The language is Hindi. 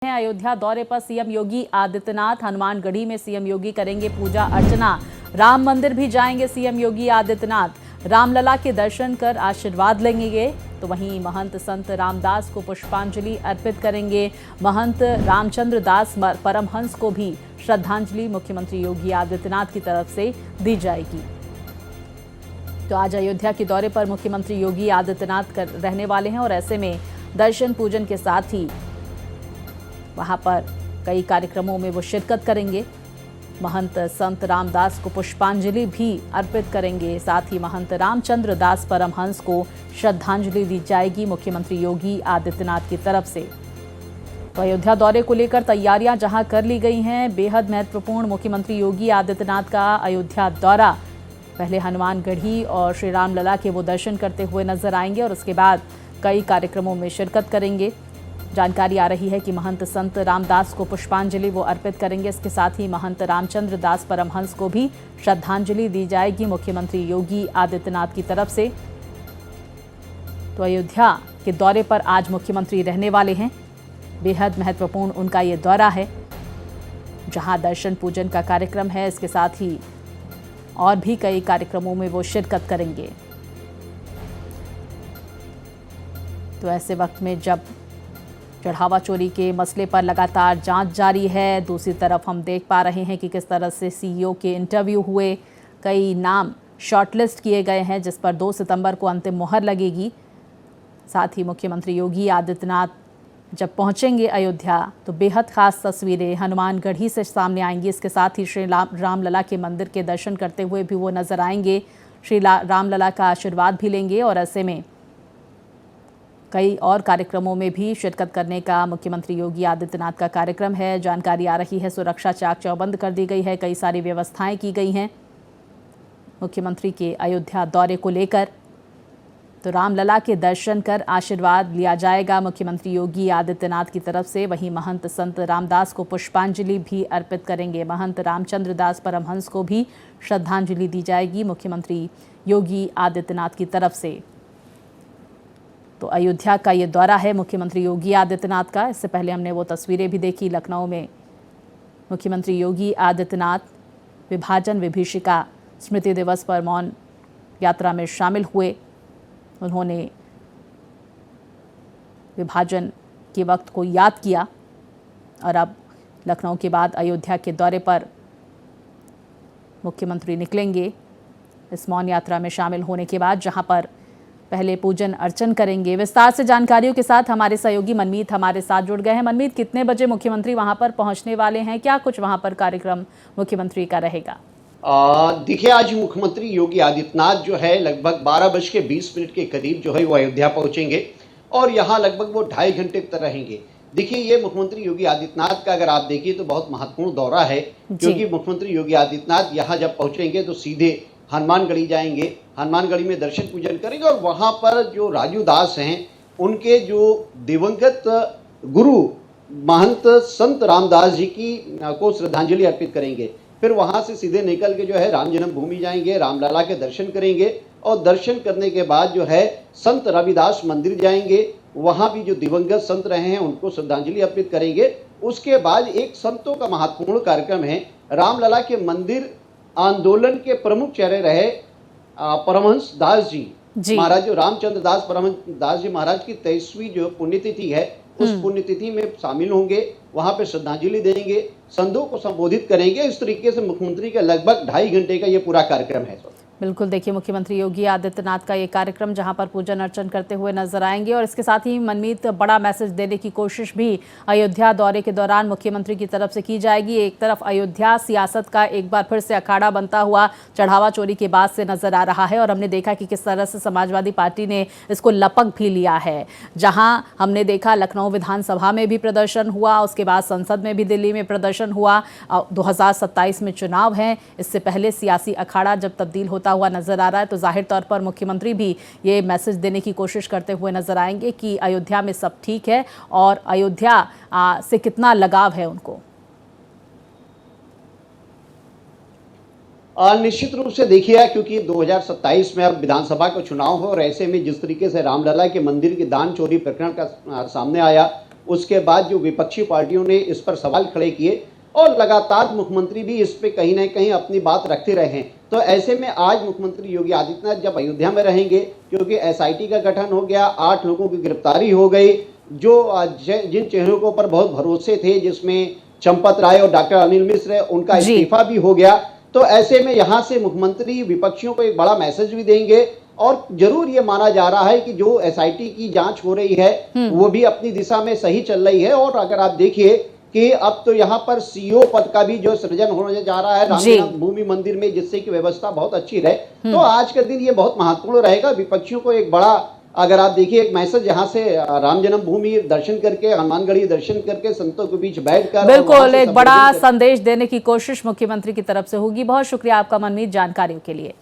हैं अयोध्या दौरे पर सीएम योगी आदित्यनाथ। हनुमानगढ़ी में सीएम योगी करेंगे पूजा अर्चना। राम मंदिर भी जाएंगे सीएम योगी आदित्यनाथ। रामलला के दर्शन कर आशीर्वाद लेंगे। तो वहीं महंत संत रामदास को पुष्पांजलि अर्पित करेंगे। महंत रामचंद्र दास परमहंस को भी श्रद्धांजलि मुख्यमंत्री योगी आदित्यनाथ की तरफ से दी जाएगी। तो आज अयोध्या के दौरे पर मुख्यमंत्री योगी आदित्यनाथ रहने वाले हैं और ऐसे में दर्शन पूजन के साथ ही वहां पर कई कार्यक्रमों में वो शिरकत करेंगे। महंत संत रामदास को पुष्पांजलि भी अर्पित करेंगे। साथ ही महंत रामचंद्र दास परमहंस को श्रद्धांजलि दी जाएगी मुख्यमंत्री योगी आदित्यनाथ की तरफ से। तो अयोध्या दौरे को लेकर तैयारियां जहां कर ली गई हैं, बेहद महत्वपूर्ण मुख्यमंत्री योगी आदित्यनाथ का अयोध्या दौरा। पहले हनुमानगढ़ी और श्री रामलला के वो दर्शन करते हुए नजर आएंगे और उसके बाद कई कार्यक्रमों में शिरकत करेंगे। जानकारी आ रही है कि महंत संत रामदास को पुष्पांजलि वो अर्पित करेंगे। इसके साथ ही महंत रामचंद्र दास परमहंस को भी श्रद्धांजलि दी जाएगी मुख्यमंत्री योगी आदित्यनाथ की तरफ से। तो अयोध्या के दौरे पर आज मुख्यमंत्री रहने वाले हैं। बेहद महत्वपूर्ण उनका ये दौरा है, जहां दर्शन पूजन का कार्यक्रम है। इसके साथ ही और भी कई कार्यक्रमों में वो शिरकत करेंगे। तो ऐसे वक्त में जब चढ़ावा चोरी के मसले पर लगातार जांच जारी है, दूसरी तरफ हम देख पा रहे हैं कि किस तरह से सीईओ के इंटरव्यू हुए, कई नाम शॉर्टलिस्ट किए गए हैं जिस पर 2 सितंबर को अंतिम मोहर लगेगी। साथ ही मुख्यमंत्री योगी आदित्यनाथ जब पहुंचेंगे अयोध्या तो बेहद खास तस्वीरें हनुमानगढ़ी से सामने आएंगी। इसके साथ ही श्री रामलला के मंदिर के दर्शन करते हुए भी वो नजर आएंगे। श्री रामलला का आशीर्वाद भी लेंगे और ऐसे में कई और कार्यक्रमों में भी शिरकत करने का मुख्यमंत्री योगी आदित्यनाथ का कार्यक्रम है। जानकारी आ रही है सुरक्षा चाक चौबंद कर दी गई है, कई सारी व्यवस्थाएं की गई हैं मुख्यमंत्री के अयोध्या दौरे को लेकर। तो रामलला के दर्शन कर आशीर्वाद लिया जाएगा मुख्यमंत्री योगी आदित्यनाथ की तरफ से। वहीं महंत संत रामदास को पुष्पांजलि भी अर्पित करेंगे। महंत रामचंद्र दास परमहंस को भी श्रद्धांजलि दी जाएगी मुख्यमंत्री योगी आदित्यनाथ की तरफ से। तो अयोध्या का ये दौरा है मुख्यमंत्री योगी आदित्यनाथ का। इससे पहले हमने वो तस्वीरें भी देखी लखनऊ में। मुख्यमंत्री योगी आदित्यनाथ विभाजन विभीषिका स्मृति दिवस पर मौन यात्रा में शामिल हुए। उन्होंने विभाजन के वक्त को याद किया और अब लखनऊ के बाद अयोध्या के दौरे पर मुख्यमंत्री निकलेंगे इस मौन यात्रा में शामिल होने के बाद, जहां पर पहले पूजन अर्चन करेंगे। विस्तार से जानकारियों के साथ हमारे सहयोगी मनमीत हमारे साथ जुड़ गए हैं। मनमीत, कितने बजे मुख्यमंत्री वहां पर पहुंचने वाले हैं? क्या कुछ वहां पर कार्यक्रम मुख्यमंत्री का रहेगा? देखिए, आज मुख्यमंत्री योगी आदित्यनाथ जो है लगभग 12:20 के करीब जो है वो अयोध्या पहुंचेंगे और यहाँ लगभग वो 2.5 घंटे तक रहेंगे। देखिए, ये मुख्यमंत्री योगी आदित्यनाथ का अगर आप देखिए तो बहुत महत्वपूर्ण दौरा है, क्योंकि मुख्यमंत्री योगी आदित्यनाथ यहाँ जब पहुंचेंगे तो सीधे हनुमानगढ़ी जाएंगे। हनुमानगढ़ी में दर्शन पूजन करेंगे और वहाँ पर जो राजू दास हैं उनके जो दिवंगत गुरु महंत संत रामदास जी की को श्रद्धांजलि अर्पित करेंगे। फिर वहाँ से सीधे निकल के जो है राम जन्मभूमि जाएंगे, रामलला के दर्शन करेंगे और दर्शन करने के बाद जो है संत रविदास मंदिर जाएंगे। वहाँ भी जो दिवंगत संत रहे हैं उनको श्रद्धांजलि अर्पित करेंगे। उसके बाद एक संतों का महत्वपूर्ण कार्यक्रम है, रामलला के मंदिर आंदोलन के प्रमुख चेहरे रहे परमहंस दास जी महाराज, जो रामचंद्र दास परमहंस दास जी महाराज की 23वीं जो पुण्यतिथि है उस पुण्यतिथि में शामिल होंगे। वहां पे श्रद्धांजलि देंगे, संतों को संबोधित करेंगे। इस तरीके से मुख्यमंत्री का लगभग 2.5 घंटे का ये पूरा कार्यक्रम है। बिल्कुल, देखिए मुख्यमंत्री योगी आदित्यनाथ का ये कार्यक्रम जहां पर पूजन अर्चन करते हुए नजर आएंगे और इसके साथ ही मनमीत बड़ा मैसेज देने की कोशिश भी अयोध्या दौरे के दौरान मुख्यमंत्री की तरफ से की जाएगी। एक तरफ अयोध्या सियासत का एक बार फिर से अखाड़ा बनता हुआ चढ़ावा चोरी के बाद से नजर आ रहा है और हमने देखा कि किस तरह से समाजवादी पार्टी ने इसको लपक भी लिया है। जहां हमने देखा लखनऊ विधानसभा में भी प्रदर्शन हुआ, उसके बाद संसद में भी दिल्ली में प्रदर्शन हुआ। 2027 में चुनाव है, इससे पहले सियासी अखाड़ा जब तब्दील होता हुआ नजर आ रहा है तो जाहिर तौर पर मुख्यमंत्री भी ये मैसेज देने की कोशिश करते हुए नजर आएंगे कि अयोध्या में सब ठीक है और अयोध्या से कितना लगाव है उनको। निश्चित रूप से देखिए, क्योंकि 2027 में अब विधानसभा का चुनाव हो और ऐसे में जिस तरीके से रामलला के मंदिर के दान चोरी प्रकरण का सामने आया उसके बाद जो विपक्षी पार्टियों ने इस पर सवाल खड़े किए और लगातार मुख्यमंत्री भी इस पे कहीं ना कहीं अपनी बात रखते रहे हैं। तो ऐसे में आज मुख्यमंत्री योगी आदित्यनाथ जब अयोध्या में रहेंगे, क्योंकि एसआईटी का गठन हो गया, 8 लोगों की गिरफ्तारी हो गई, जो जिन चेहरों के ऊपर बहुत भरोसे थे, जिसमें चंपत राय और डॉक्टर अनिल मिश्र, उनका इस्तीफा भी हो गया। तो ऐसे में यहाँ से मुख्यमंत्री विपक्षियों को एक बड़ा मैसेज भी देंगे और जरूर ये माना जा रहा है कि जो एसआईटी की जांच हो रही है वो भी अपनी दिशा में सही चल रही है। और अगर आप देखिए कि अब तो यहाँ पर सीओ पद का भी जो सृजन होने जा रहा है राम जन्मभूमि मंदिर में, जिससे कि व्यवस्था बहुत अच्छी रहे। तो आज का दिन ये बहुत महत्वपूर्ण रहेगा। विपक्षियों को एक बड़ा, अगर आप देखिए, एक मैसेज यहाँ से राम जन्मभूमि दर्शन करके, हनुमानगढ़ी दर्शन करके, संतों के बीच बैठकर बिल्कुल एक बड़ा संदेश देने की कोशिश मुख्यमंत्री की तरफ से होगी। बहुत शुक्रिया आपका मनमीत जानकारियों के लिए।